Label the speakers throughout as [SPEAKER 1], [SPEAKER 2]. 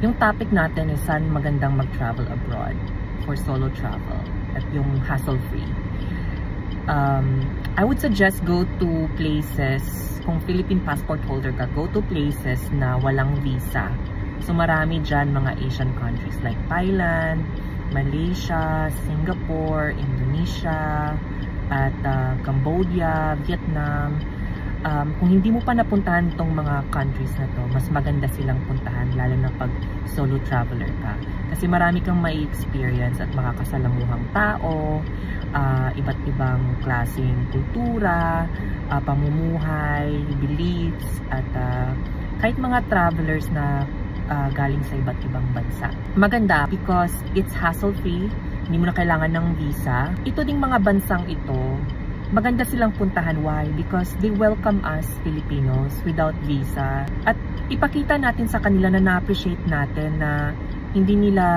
[SPEAKER 1] Yung topic natin is saan magandang mag-travel abroad for solo travel at yung hassle-free. I would suggest go to places, kung Philippine passport holder ka, go to places na walang visa. So marami dyan mga Asian countries like Thailand, Malaysia, Singapore, Indonesia, at Cambodia, Vietnam. Kung hindi mo pa napuntahan itong mga countries na to, mas maganda silang puntahan, lalo na pag solo traveler ka. Kasi marami kang may experience at makakasalamuhang tao, iba't ibang klaseng kultura, pamumuhay, beliefs, at kahit mga travelers na galing sa iba't ibang bansa. Maganda because it's hassle-free, hindi mo na kailangan ng visa. Ito ding mga bansang ito, maganda silang puntahan. Why? Because they welcome us Filipinos without visa. At ipakita natin sa kanila na na-appreciate natin na hindi nila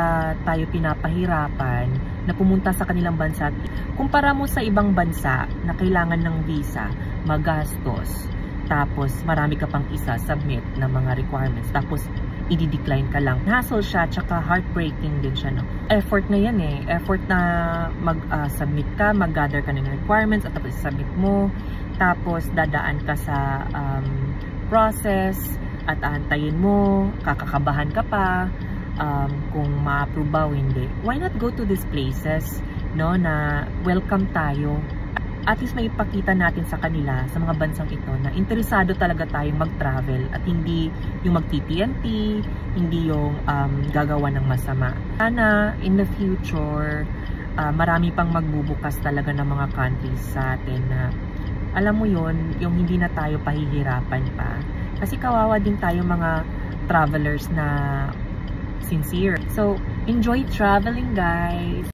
[SPEAKER 1] tayo pinapahirapan na pumunta sa kanilang bansa. Kumpara mo sa ibang bansa na kailangan ng visa, magastos, tapos marami ka pang isa-submit na mga requirements, tapos i-decline ka lang. Hassle siya, tsaka heartbreaking din siya, no? Effort na yan eh. Effort na mag-submit ka, mag-gather ka ng requirements, at tapos submit mo, tapos dadaan ka sa process, at aantayin mo, kakakabahan ka pa, kung ma-approve ba o hindi. Why not go to these places, no, na welcome tayo? At least may ipakita natin sa kanila, sa mga bansang ito, na interesado talaga tayong mag-travel at hindi yung mag-TTNT, hindi yung gagawa ng masama. Sana in the future, marami pang magbubukas talaga ng mga countries sa atin na, alam mo yun, yung hindi na tayo pahihirapan pa. Kasi kawawa din tayo mga travelers na sincere. So, enjoy traveling, guys!